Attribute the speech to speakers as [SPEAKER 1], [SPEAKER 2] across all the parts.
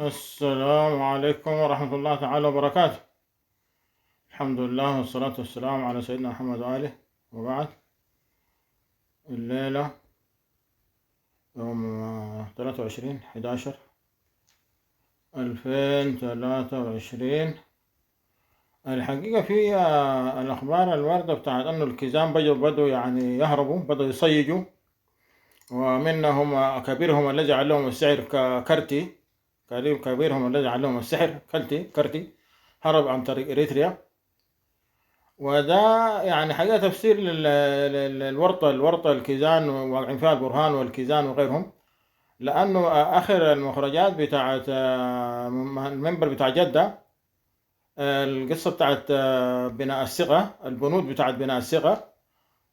[SPEAKER 1] السلام عليكم ورحمة الله تعالى وبركاته. الحمد لله والصلاة والسلام على سيدنا محمد وآله، وبعد. الليلة يوم 23/11/2023. الحقيقة في الأخبار الواردة بتاعت أنه الكيزان بدوا يعني يهربوا، بدوا يصيجوا، ومنهم كبيرهم الذي علمهم السحر كرتي. كبيرهم الذي علمهم السحر كرتي هرب عن طريق إريتريا. وده يعني حقيقة تفسير الورطة الكيزان واقعين فيها البرهان والكيزان وغيرهم، لأنه آخر المخرجات بتاعت المنبر بتاع جدة، القصة بتاعت بناء الثقة، البنود بتاعت بناء الثقة،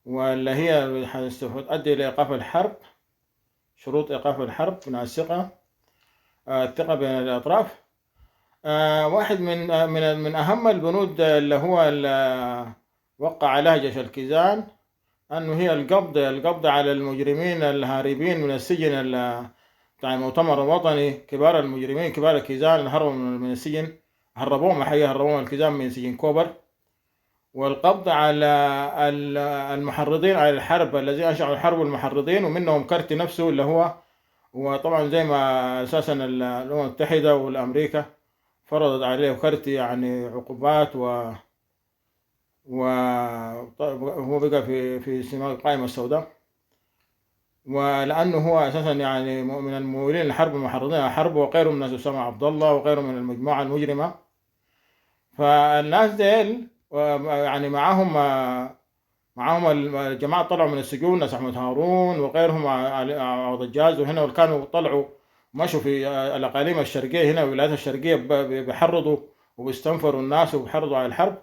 [SPEAKER 1] واللي هي تؤدي لإيقاف الحرب. شروط إيقاف الحرب: بناء الثقة، الثقة بين الأطراف. واحد من أهم البنود اللي هو وقع عليها جيش الكيزان، أنه هي القبض على المجرمين الهاربين من السجن بتاع المؤتمر الوطني. كبار المجرمين، كبار الكيزان اللي هربوا من السجن، هربوهم الكيزان من سجن كوبر. والقبض على المحرضين على الحرب، الذين أنشأوا الحرب، المحرضين، ومنهم كارتي نفسه اللي هو وطبعا زي ما أساسا الأمم المتحدة والأمريكا فرضت عليه كارتي يعني عقوبات، وهو بقى في القائمة السوداء، ولأنه هو أساسا يعني من الممولين للحرب، المحرضين على الحرب، وغيره من الناس، أسامة عبد الله وغيره من المجموعة المجرمة. فالناس ديل يعني معاهم الجماعة طلعوا من السجون، ناس أحمد هارون وغيرهم، عوض الجاز، وهنا وكانوا طلعوا مشوا في الأقاليم الشرقية هنا والولايات الشرقية، بيحرضوا وبيستنفروا الناس وبيحرضوا على الحرب.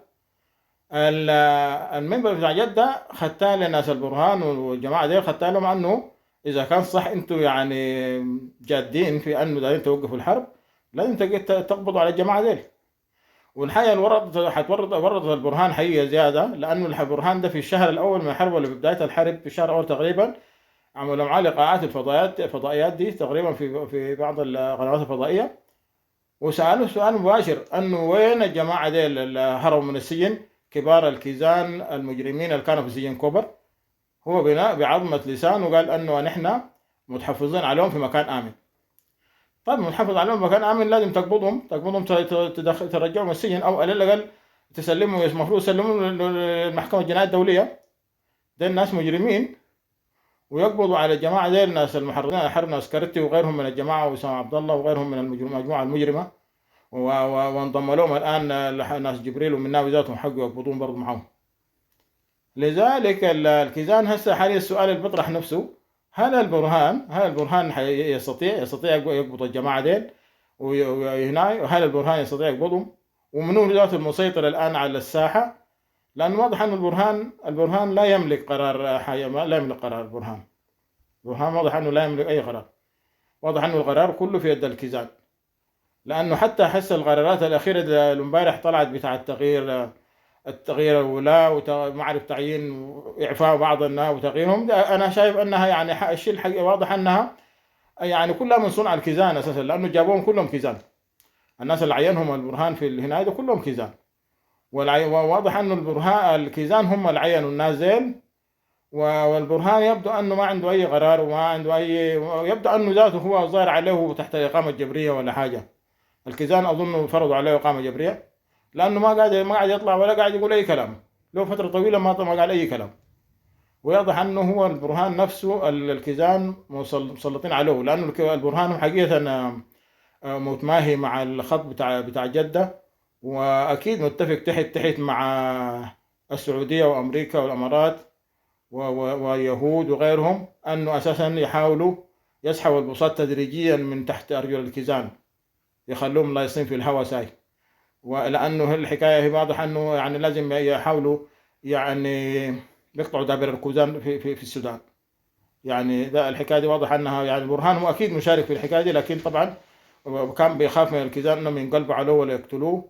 [SPEAKER 1] المنبر بتاع جدة خدتها لناس البرهان والجماعة دي، خدتها لهم أنه إذا كان صح أنتوا يعني جادين في أنه دايرين توقفوا الحرب، لازم تقبضوا على الجماعة دي. والحقيقة ورطت البرهان حقيقة زيادة، لأنه البرهان ده في الشهر الأول من الحرب، ولا في بداية الحرب في الشهر الأول تقريبا، عملوا معاه لقاءات الفضائيات دي تقريبا في بعض القنوات الفضائية، وسألوه سؤال مباشر أنه وين الجماعة دي اللي هربوا من السجن، كبار الكيزان المجرمين اللي كانوا في سجن كوبر. هو بناء بعظمة لسان وقال أنه نحن متحفظين عليهم في مكان آمن. طيب متحفظ عليهم في مكان آمن، لازم تقبضهم ترجعهم السجن، أو على الأقل تسلمهم، المفروض يسلمهم للمحكمة الجنائية الدولية. ده الناس مجرمين، ويقبضوا على الجماعة دي الناس المحرضين على الحرب، ناس كارتي وغيرهم من الجماعة، وسام عبد الله وغيرهم من المجموعة المجرمة. وانضم لهم الآن ناس جبريل ومناوي ذاتهم حقوا يقبضون برضو معهم. لذلك الكيزان هسه حاليا السؤال اللي بيطرح نفسه: هل البرهان يستطيع يقبض الجماعة ديل وهنا؟ هل البرهان يستطيع يقبضهم؟ ومنو ذات المسيطر الآن على الساحة؟ لأن واضح أن البرهان لا يملك قرار حاجة، لا يملك قرار البرهان واضح أنه لا يملك أي قرار. واضح أنه القرار كله في يد الكيزان، لأنه حتى حس القرارات الأخيرة اللي امبارح طلعت بتاع التغيير الولاة ومعرف تعيين وإعفاء بعض الناس وتغييرهم، أنا شايف أنها يعني الشيء الحقيقي واضح أنها يعني كلها من صنع الكيزان أساسا، لأنه جابوهم كلهم كيزان. الناس اللي عينهم البرهان في الهناية ده كلهم كيزان، وواضح أنه الكيزان هم اللي عينوا الناس زين. والبرهان يبدو أنه ما عنده أي قرار، وما عنده أي، يبدو أنه ذاته هو ظاهر عليه تحت إقامة جبرية ولا حاجة. الكيزان أظن فرضوا عليه إقامة جبرية، لأنه ما قاعد يطلع ولا قاعد يقول أي كلام، له فترة طويلة ما قال أي كلام. ويضح أنه هو البرهان نفسه الكيزان مسلطين عليه، لأنه البرهان حقيقة متماهي مع الخط بتاع جدة، وأكيد متفق تحت مع السعودية وأمريكا والإمارات ويهود وغيرهم، أنه أساسا يحاولوا يسحبوا البساط تدريجيا من تحت أرجل الكيزان، يخلوهم لايصين في الهواء ساي. ولأنه الحكاية هي واضح أنه يعني لازم يحاولوا يعني يقطعوا دابر الكوزان في السودان. يعني ده الحكاية دي واضح أنها يعني برهان هو أكيد مشارك في الحكاية دي، لكن طبعا كان بيخاف من الكيزان أنهم ينقلبوا عليه ولا يقتلوه،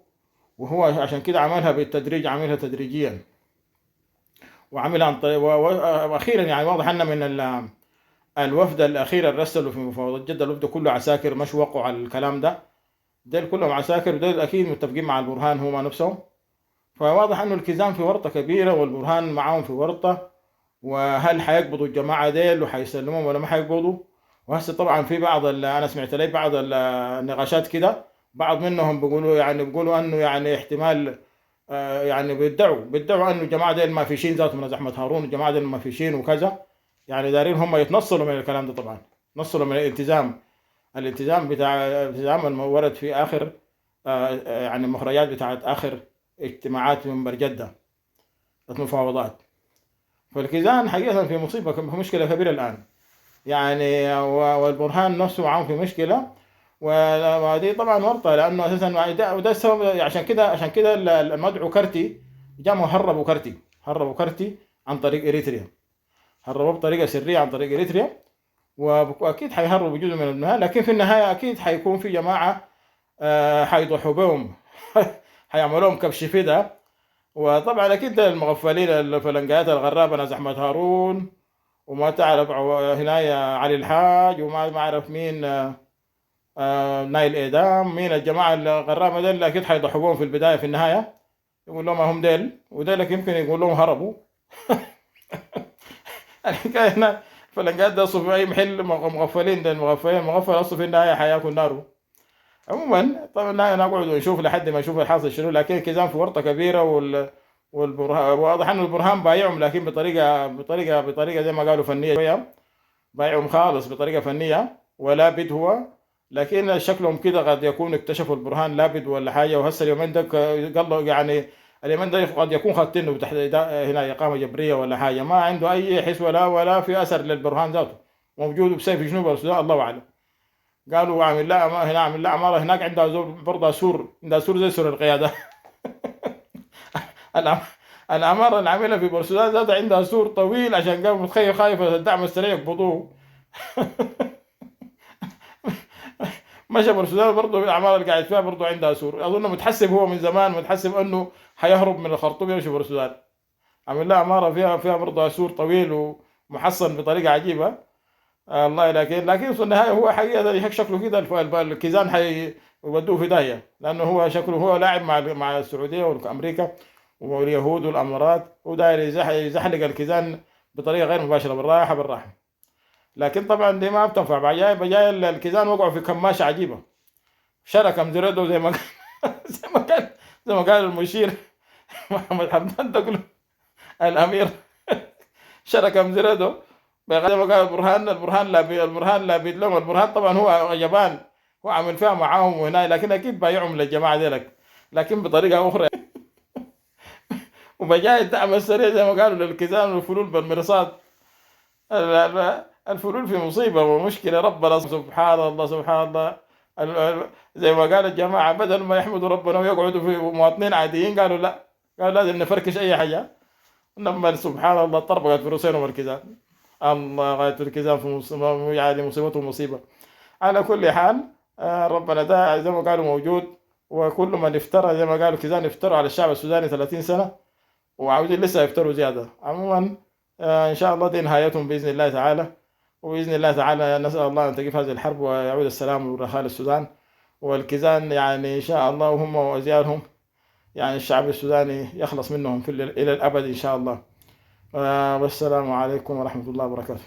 [SPEAKER 1] وهو عشان كده عملها بالتدريج، عملها تدريجيا، وعملها عن طريق وأخيرا يعني واضح أن من الوفد الأخير اللي رسلوا في مفاوضات جدة، الوفد كله عساكر مش وقعوا على الكلام ده، ديل كلهم عساكر، وديل اكيد متفقين مع البرهان هما نفسهم. فواضح انه الكيزان في ورطه كبيره والبرهان معاهم في ورطه. وهل حيقبضوا الجماعه ديل وحيسلموهم ولا ما حيقبضوا؟ وهسه طبعا في بعض انا سمعت لي بعض النقاشات كده، بعض منهم بيقولوا انه يعني احتمال، يعني بيدعوا انه الجماعه ديل ما فيشين ذاتهم من احمد هارون، الجماعه ديل ما فيشين وكذا. يعني دارين هم يتنصلوا من الكلام ده طبعا، يتنصلوا من الالتزام بتاع الالتزام المورد في اخر، يعني المخرجات بتاعت اخر اجتماعات منبر جده، المفاوضات. فالكيزان حقيقه في مصيبه، في مشكله كبيره الان يعني. والبرهان نفسه معاهم في مشكله. وهذه طبعا ورطه، لانه اساسا وده السبب. عشان كده المدعو كرتي جابوا هربوا كرتي عن طريق اريتريا، هربوه بطريقه سريه عن طريق اريتريا. واكيد حيهربوا جزء من النهايه، لكن في النهايه اكيد حيكون في جماعه حيضحوا بهم حيعملوا لهم كبش فدا. وطبعا اكيد المغفلين الفلنجات الغرابه ناس احمد هارون، وما تعرف هنا علي الحاج، وما اعرف مين، نايل ايدام، مين الجماعه الغرابه ديل اكيد حيضحوا بهم في البدايه. في النهايه يقول لهم هم ديل، وديلك يمكن يقول لهم هربوا. الحكايه هنا الفلنجات ده اصلا في اي محل مغفلين، ده المغفل اصلا في النهايه حياكل ناره. عموما طبعا نقعد ونشوف لحد ما نشوف الحاصل شنو، لكن كيزان في ورطه كبيره. والبرهان واضح انه البرهان بايعهم، لكن بطريقه زي ما قالوا فنيه شويه، بايعهم خالص بطريقه فنيه ولا بد هو. لكن شكلهم كده قد يكون اكتشفوا البرهان لابد ولا حاجه. وهسه اليومين ده قال يعني اليومين ده قد يكون خاطينه تحت هنا اقامه جبريه ولا حاجه، ما عنده اي حس ولا في اثر للبرهان ذاته، موجود بسيف جنوب السودان الله اعلم. قالوا عامل لا هنا، عامل لا عماره هناك عندها زور برضه سور، عندها سور زي سور القياده. العم- العماره اللي عاملها في بورسودان ذاتها عندها سور طويل، عشان قام متخيل خايف الدعم السريع يقبضوه. مشى بورسودان برضه العماره اللي قاعد فيها برضه عندها سور. اظن متحسب هو من زمان، متحسب انه حيهرب من الخرطوم يمشي بورسودان. عامل لها عماره فيها برضه سور طويل ومحصن بطريقه عجيبه. الله. لكن في النهايه هو حقيقه هيك شكله كده الكيزان حيودوه في داهيه، لانه هو شكله هو لاعب مع السعوديه وامريكا واليهود والامارات، وداير يزحلق الكيزان بطريقه غير مباشره، بالراحه. لكن طبعا دي ما بتنفع. بجاي الكيزان وقعوا في كماشه عجيبه، شركه مزرده زي ما زي ما كان زي ما قال المشير محمد حمدان دقلو الامير. شركه مزرده زي ما قال البرهان لا بيد لهم. البرهان طبعا هو جبان، هو عامل فيها معاهم وهنا، لكن اكيد بايعهم للجماعه ديلك، لكن بطريقه اخرى. وبجاي الدعم السريع زي ما قالوا للكيزان والفلول بالمرصاد. الفلول في مصيبه ومشكله. ربنا سبحان الله سبحان الله. زي ما قال الجماعه بدل ما يحمدوا ربنا ويقعدوا في مواطنين عاديين، قالوا لا، قالوا لازم نفركش اي حاجه. لما سبحان الله طربقت في روسين والكيزان. الله غاية الكيزان في مصيبة، يعني مصيبته مصيبة. على كل حال ربنا ده زي ما قالوا موجود. وكل من افترى زي ما قالوا كيزان افتروا على الشعب السوداني 30 سنة، وعاوزين لسه يفتروا زيادة. عموما إن شاء الله دي نهايتهم بإذن الله تعالى. وبإذن الله تعالى نسأل الله أن تقف هذه الحرب ويعود السلام والرخاء للسودان. والكيزان يعني إن شاء الله وهم وأزيالهم، يعني الشعب السوداني يخلص منهم إلى الأبد إن شاء الله. والسلام عليكم ورحمة الله وبركاته.